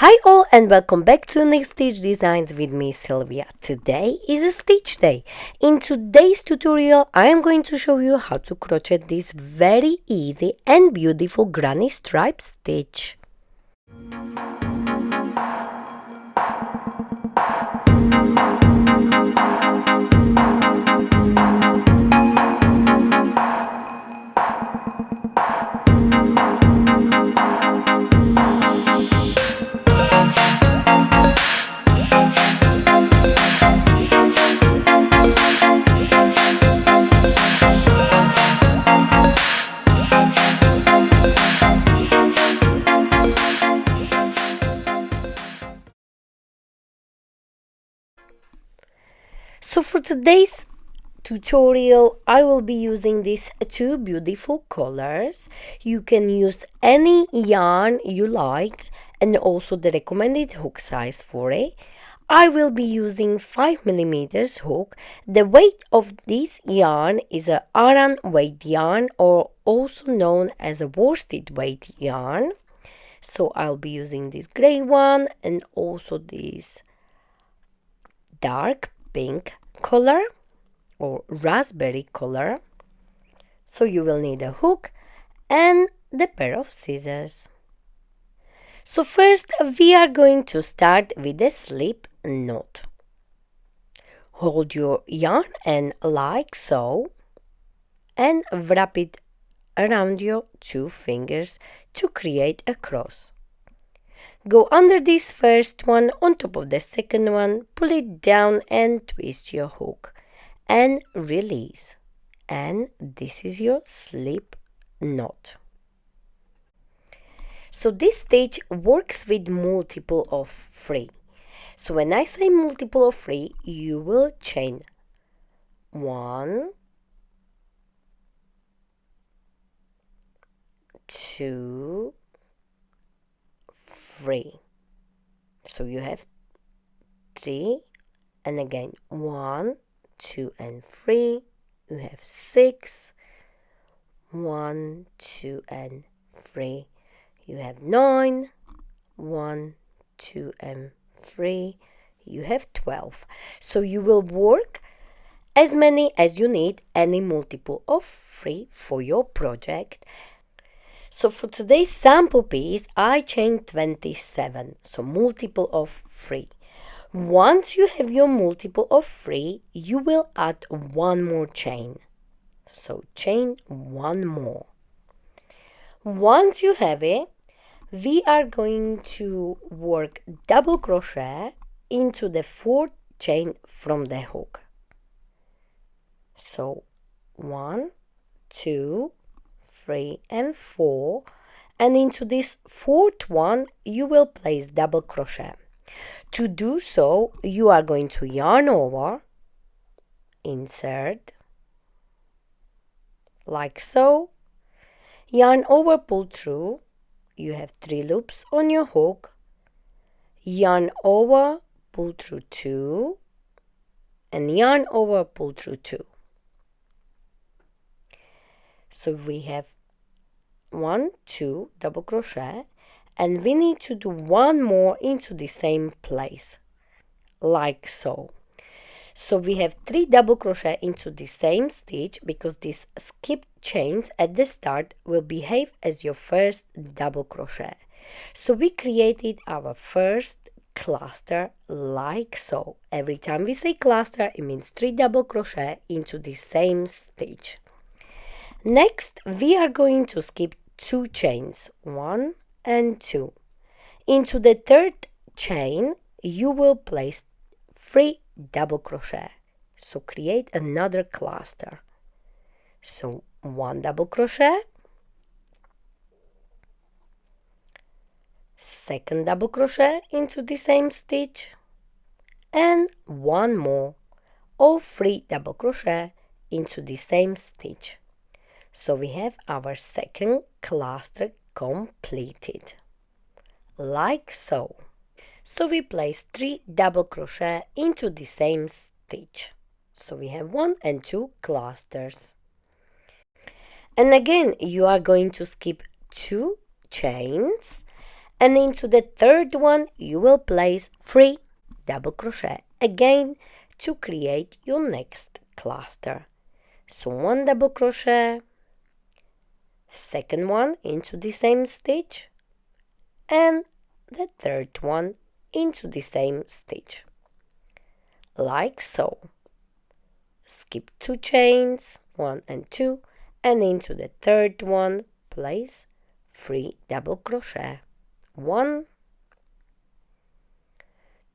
Hi all and welcome back to Next Stitch Designs with me Sylvia. Today is a stitch day. In today's tutorial I am going to show you how to crochet this very easy and beautiful granny stripe stitch. So for today's tutorial I will be using these two beautiful colors. You can use any yarn you like and also the recommended hook size for it. I will be using 5mm hook. The weight of this yarn is a Aran weight yarn, or also known as a worsted weight yarn. So I'll be using this gray one and also this dark pink color or raspberry color. So you will need a hook and the pair of scissors. So first we are going to start with a slip knot. Hold your yarn and like so and wrap it around your two fingers to create a cross. Go under this first one on top of the second one, pull it down and twist your hook and release. And this is your slip knot. So this stitch works with multiple of 3. So when I say multiple of 3, you will chain 1, 2, 3. So you have 3 and again 1, 2 and 3. You have 6, 1, 2 and 3. You have 9, 1, 2 and 3. You have 12. So you will work as many as you need, any multiple of 3 for your project. So for today's sample piece I chained 27, so multiple of 3. Once you have your multiple of 3, you will add one more chain. So chain one more. Once you have it, we are going to work double crochet into the 4th chain from the hook. So 1, 2, 3 and 4, and into this 4th one you will place double crochet. To do so, you are going to yarn over, insert, like so, yarn over, pull through. You have 3 loops on your hook, yarn over, pull through 2, and yarn over, pull through 2. So we have 1, 2 double crochet, and we need to do one more into the same place, like so. So we have 3 double crochet into the same stitch, because these skipped chains at the start will behave as your first double crochet. So we created our first cluster like so. Every time we say cluster, it means 3 double crochet into the same stitch. Next, we are going to skip 2 chains, 1 and 2. Into the 3rd chain, you will place 3 double crochet. So create another cluster. So 1 double crochet, 2nd double crochet into the same stitch, and 1 more, or 3 double crochet into the same stitch. So we have our 2nd cluster completed, like so. So we place 3 double crochet into the same stitch. So we have 1 and 2 clusters. And again, you are going to skip 2 chains and into the third one you will place 3 double crochet again to create your next cluster. So 1 double crochet, second one into the same stitch, and the third one into the same stitch, like so. Skip 2 chains, 1 and 2, and into the third one place 3 double crochet, 1,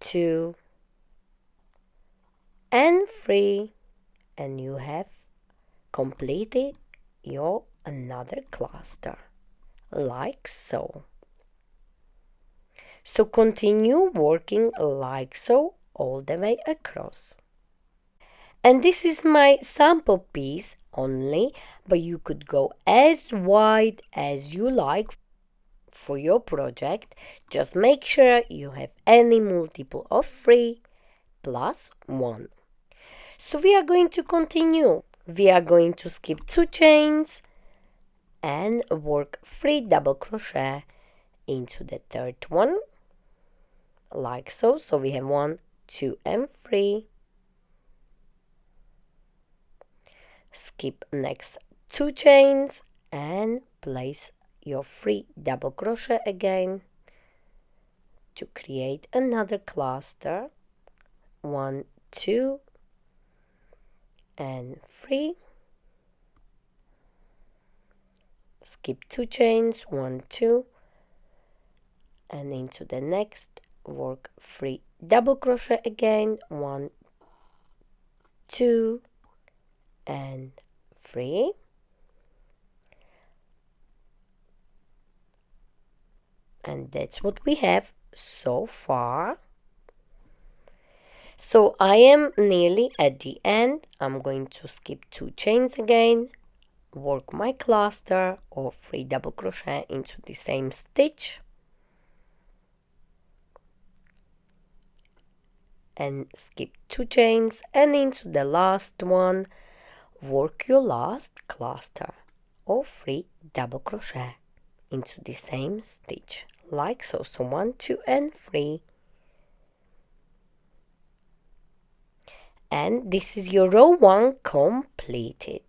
2 and 3, and you have completed your another cluster, like so. So continue working like so all the way across. And this is my sample piece only, but you could go as wide as you like for your project. Just make sure you have any multiple of 3 plus 1. So we are going to continue. We are going to skip 2 chains and work 3 double crochet into the third one, like so. So we have 1, 2 and 3. Skip next 2 chains and place your 3 double crochet again to create another cluster, 1, 2 and 3. Skip 2 chains, 1, 2, and into the next work 3 double crochet again, 1, 2 and 3. And that's what we have so far. So I am nearly at the end. I'm going to skip 2 chains again, work my cluster or 3 double crochet into the same stitch, and skip 2 chains, and into the last one work your last cluster or 3 double crochet into the same stitch, like so. So 1, 2 and 3. And this is your row 1 completed.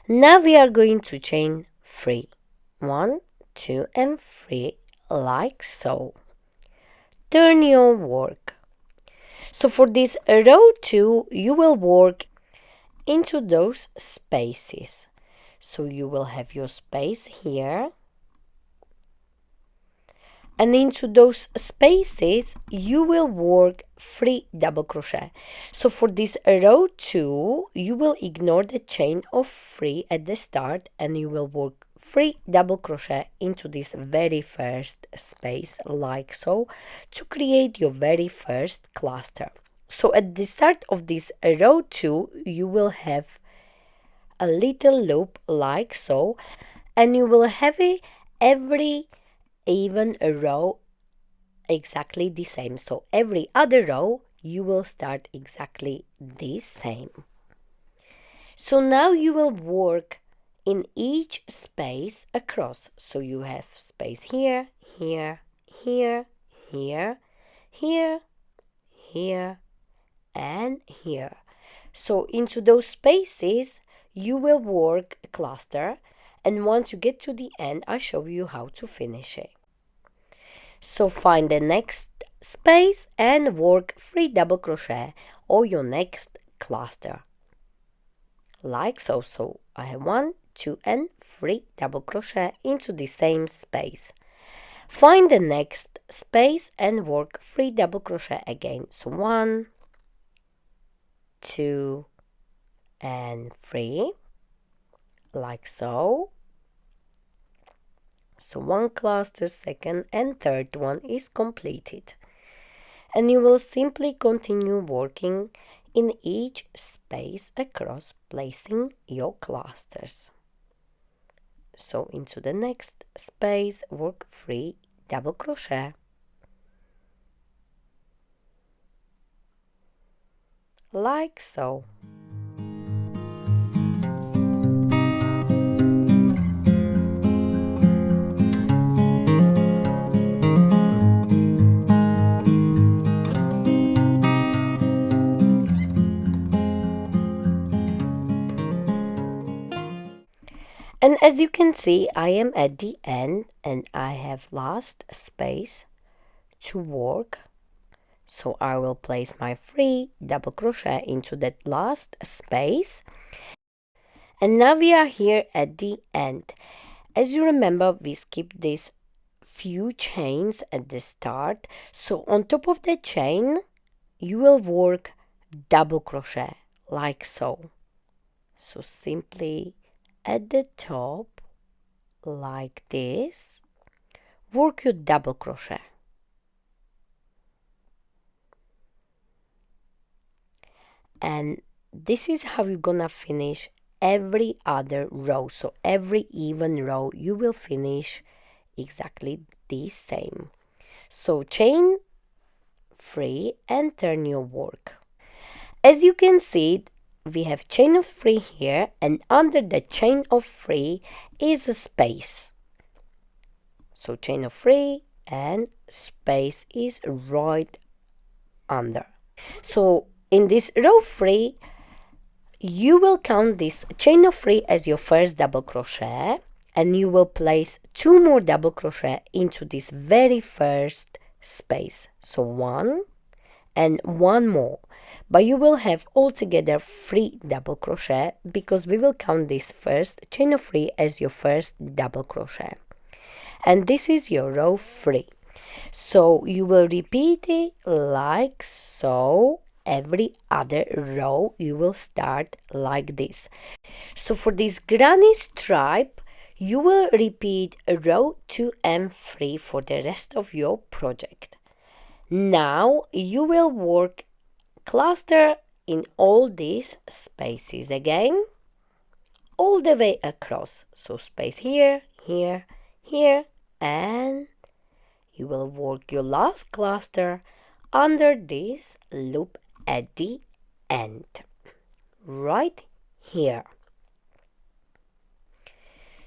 Now we are going to chain 3, 1, 2 and 3, like so. Turn your work. So for this row 2 you will work into those spaces. So you will have your space here, and into those spaces you will work 3 double crochet. So for this row 2 you will ignore the chain of 3 at the start, and you will work 3 double crochet into this very first space, like so, to create your very first cluster. So at the start of this row 2 you will have a little loop like so, and you will have every even row exactly the same. So every other row you will start exactly the same. So now you will work in each space across. So you have space here, here, here, here, here, here, and here. So into those spaces you will work a cluster, and once you get to the end I show you how to finish it. So find the next space and work 3 double crochet or your next cluster, like so. So I have 1, 2 and 3 double crochet into the same space. Find the next space and work 3 double crochet again. So 1, 2 and 3, like so. So 1 cluster, second and third one is completed, and you will simply continue working in each space across, placing your clusters. So into the next space work 3 double crochet, like so. And as you can see, I am at the end and I have last space to work. So I will place my 3 double crochet into that last space. And now we are here at the end. As you remember, we skipped these few chains at the start. So on top of the chain, you will work double crochet like so. So simply at the top, like this, work your double crochet. And this is how you're gonna finish every other row. So every even row you will finish exactly the same. So chain 3 and turn your work. As you can see, we have chain of 3 here, and under the chain of 3 is a space. So chain of 3 and space is right under. So in this row 3, you will count this chain of 3 as your first double crochet, and you will place 2 more double crochet into this very first space. So 1 and 1 more, but you will have altogether 3 double crochet because we will count this first chain of 3 as your first double crochet, and this is your row 3. So you will repeat it like so. Every other row you will start like this. So for this granny stripe, you will repeat row 2 and 3 for the rest of your project. Now you will work cluster in all these spaces again, all the way across. So space here, here, here, and you will work your last cluster under this loop at the end, right here.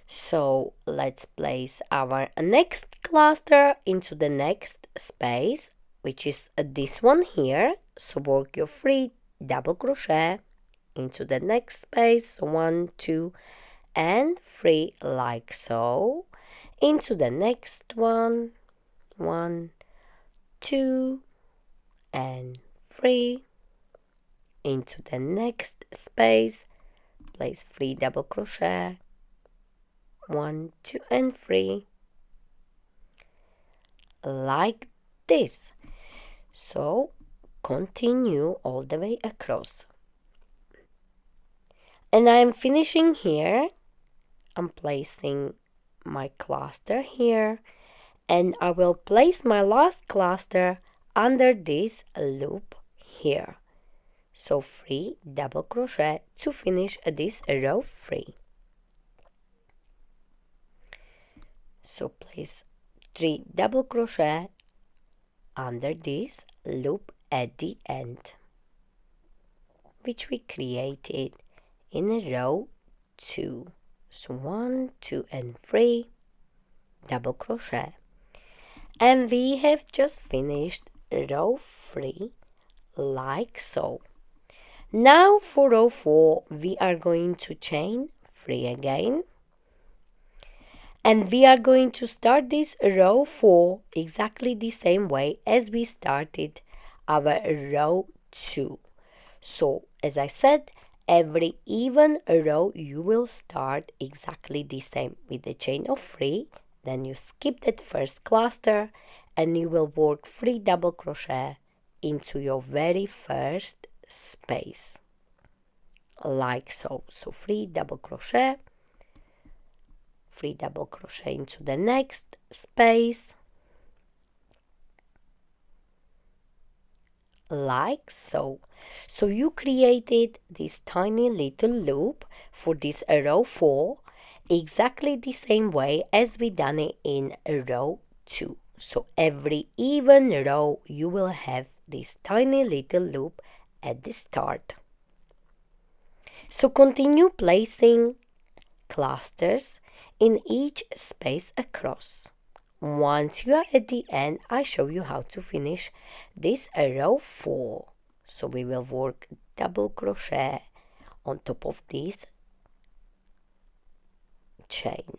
So let's place our next cluster into the next space, which is this one here. So work your 3 double crochet into the next space, 1, 2 and 3 like so, into the next one, 1, 2 and 3, into the next space, place 3 double crochet, 1, 2 and 3, like this. So continue all the way across. And I am finishing here. I'm placing my cluster here, and I will place my last cluster under this loop here. So 3 double crochet to finish this row 3. So place 3 double crochet under this loop at the end, which we created in row 2. So 1, 2 and 3 double crochet, and we have just finished row 3 like so. Now for row 4 we are going to chain 3 again, and we are going to start this row 4 exactly the same way as we started our row 2. So as I said, every even row you will start exactly the same with the chain of 3. Then you skip that first cluster and you will work 3 double crochet into your very first space like so. So 3 double crochet, 3 double crochet into the next space like so. So you created this tiny little loop for this row 4 exactly the same way as we done it in row 2. So every even row you will have this tiny little loop at the start. So continue placing clusters in each space across. Once you are at the end, I show you how to finish this row 4. So we will work double crochet on top of this chain.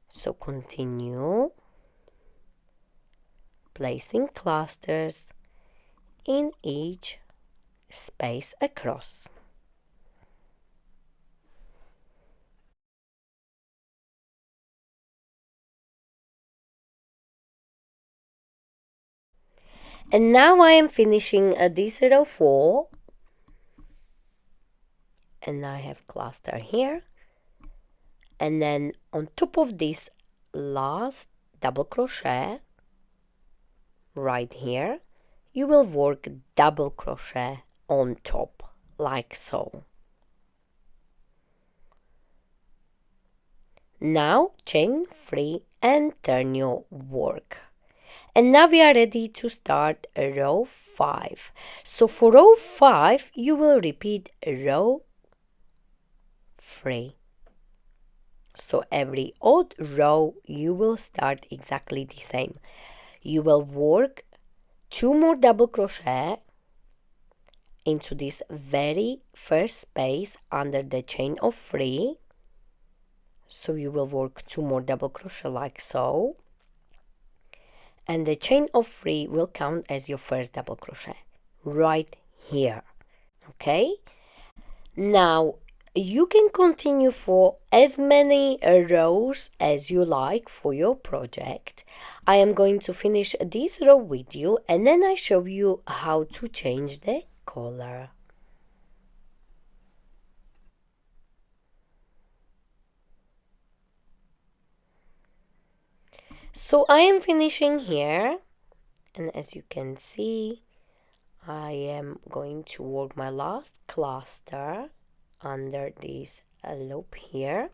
So continue placing clusters in each space across. And now I am finishing this row 4, and I have cluster here, and then on top of this last double crochet right here, you will work double crochet on top like so. Now chain 3 and turn your work. And now we are ready to start row 5. So for row 5 you will repeat row 3. So every odd row you will start exactly the same. You will work 2 more double crochet into this very first space under the chain of 3. So you will work 2 more double crochet like so, and the chain of 3 will count as your first double crochet right here. Okay, now you can continue for as many rows as you like for your project. I am going to finish this row with you, and then I show you how to change the color. So I am finishing here, and as you can see, I am going to work my last cluster under this loop here,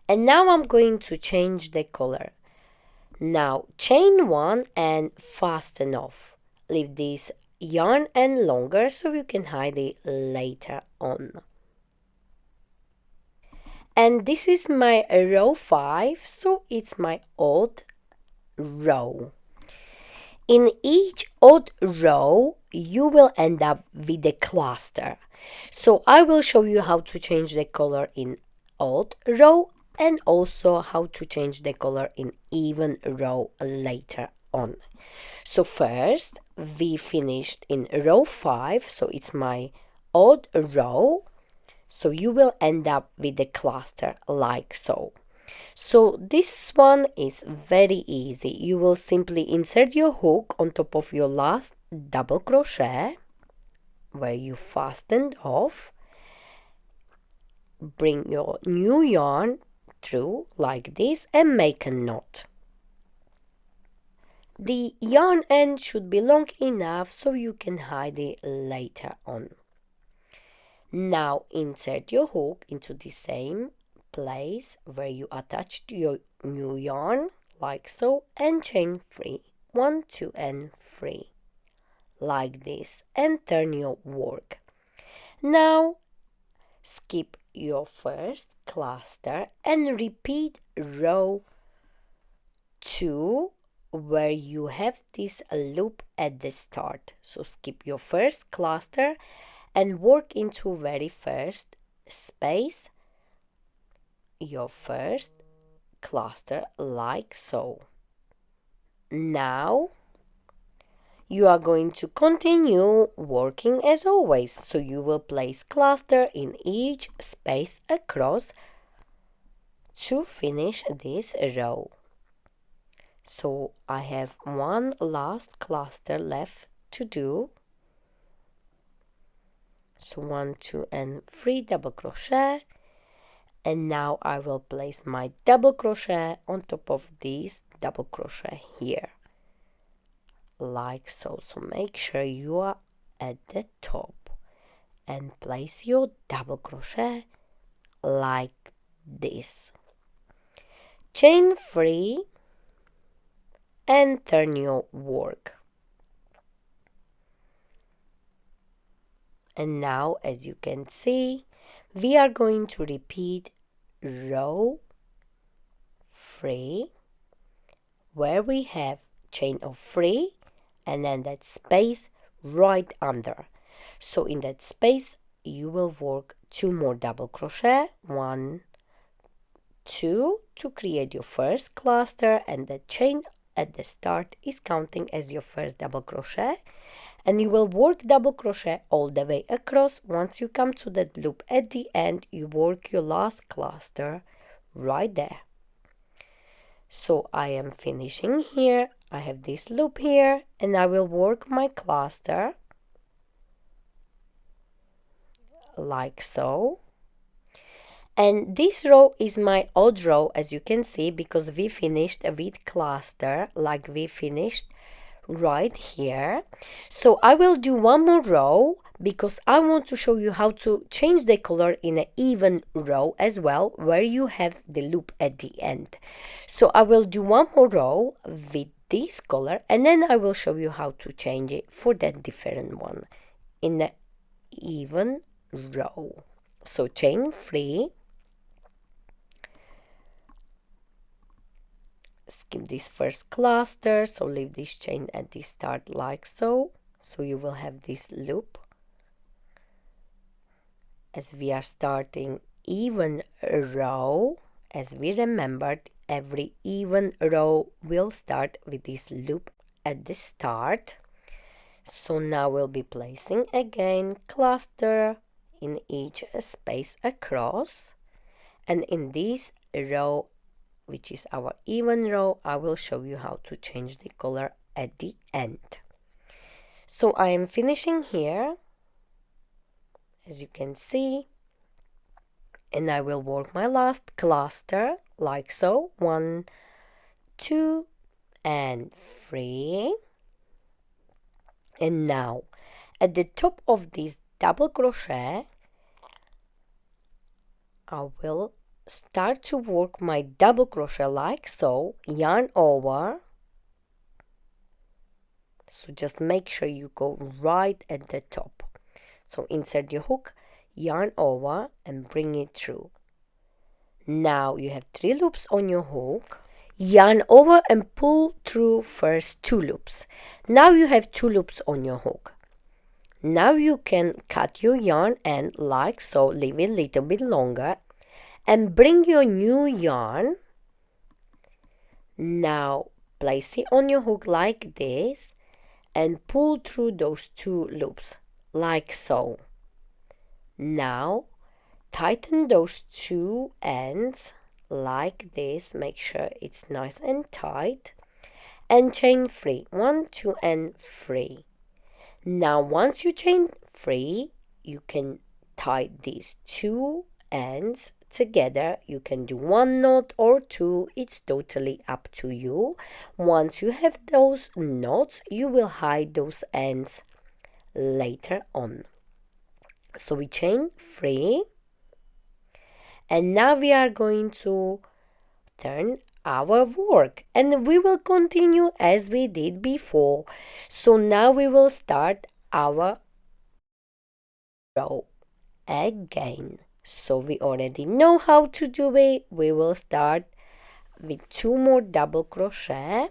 and now I'm going to change the color. Now chain 1 and fasten off. Leave this yarn end longer so you can hide it later on. And this is my row 5, so it's my odd row. In each odd row you will end up with a cluster. So I will show you how to change the color in odd row and also how to change the color in even row later on. So first we finished in row 5, so it's my odd row. So you will end up with a cluster like so. So this one is very easy. You will simply insert your hook on top of your last double crochet where you fastened off. Bring your new yarn through like this and make a knot. The yarn end should be long enough so you can hide it later on. Now insert your hook into the same place where you attached your new yarn like so, and chain 3, 1, 2 and 3 like this, and turn your work. Now skip your first cluster and repeat row 2 where you have this loop at the start. So skip your first cluster and work into very first space your first cluster like so. Now you are going to continue working as always, so you will place cluster in each space across to finish this row. So I have one last cluster left to do. So 1, 2 and 3 double crochet, and now I will place my double crochet on top of this double crochet here like so. So make sure you are at the top and place your double crochet like this. Chain 3 and turn your work. And now, as you can see, we are going to repeat row 3 where we have chain of 3 and then that space right under. So in that space you will work 2 more double crochet, 1, 2, to create your first cluster, and the chain at the start is counting as your first double crochet, and you will work double crochet all the way across. Once you come to that loop at the end, you work your last cluster right there. So I am finishing here. I have this loop here, and I will work my cluster like so. And this row is my odd row, as you can see, because we finished with cluster like we finished right here. So I will do one more row because I want to show you how to change the color in an even row as well, where you have the loop at the end. So I will do one more row with this color, and then I will show you how to change it for that different one in an even row. So chain 3, skip this first cluster, so leave this chain at the start like so. So you will have this loop, as we are starting even row. As we remembered, every even row will start with this loop at the start. So now we'll be placing again cluster in each space across, and in this row, which is our even row, I will show you how to change the color at the end. So I am finishing here, as you can see, and I will work my last cluster like so, 1, 2, and 3. And now at the top of this double crochet, I will start to work my double crochet like so, yarn over. So just make sure you go right at the top. So insert your hook, yarn over, and bring it through. Now you have 3 loops on your hook. Yarn over and pull through first 2 loops. Now you have 2 loops on your hook. Now you can cut your yarn end like so, leave it a little bit longer, and bring your new yarn. Now place it on your hook like this and pull through those 2 loops like so. Now tighten those 2 ends like this, make sure it's nice and tight, and chain 3, 1, 2, and 3. Now once you chain 3, you can tie these 2 ends together. You can do 1 knot or 2, it's totally up to you. Once you have those knots, you will hide those ends later on. So we chain 3, and now we are going to turn our work, and we will continue as we did before. So now we will start our row again. So we already know how to do it. We will start with 2 more double crochet,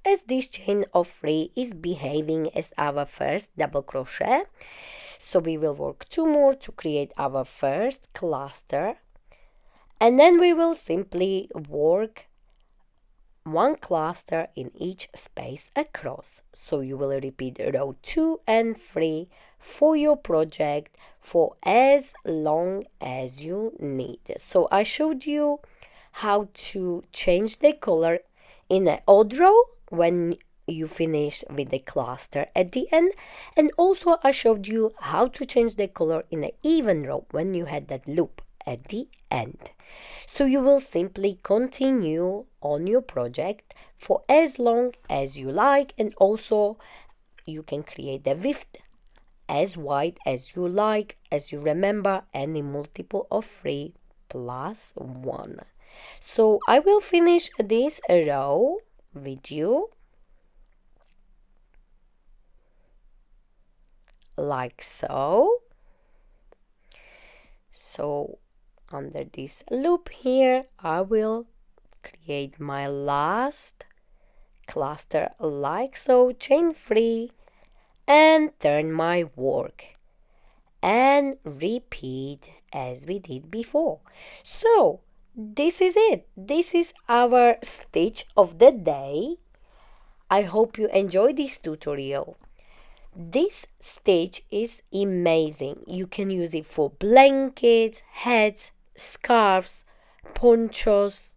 as this chain of 3 is behaving as our first double crochet. So we will work 2 more to create our first cluster, and then we will simply work 1 cluster in each space across. So you will repeat row 2 and 3 for your project for as long as you need. So I showed you how to change the color in an odd row when you finish with the cluster at the end, and also I showed you how to change the color in an even row when you had that loop at the end. So you will simply continue on your project for as long as you like, and also you can create the width as wide as you like, as you remember, any multiple of 3 plus 1. So I will finish this row with you like so. So under this loop here, I will create my last cluster like so, chain 3, and turn my work. and repeat as we did before. So this is it. This is our stitch of the day. I hope you enjoyed this tutorial. This stitch is amazing. You can use it for blankets, hats, scarves, ponchos,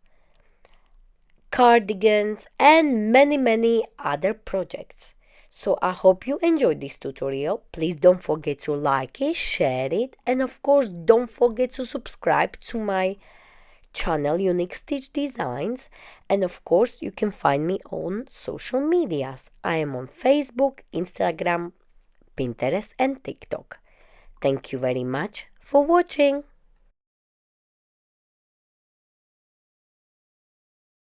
cardigans, and many other projects. So I hope you enjoyed this tutorial. Please don't forget to like it, share it, and of course don't forget to subscribe to my channel Unique Stitch Designs. And of course you can find me on social medias. I am on Facebook, Instagram, Pinterest and TikTok. Thank you very much for watching.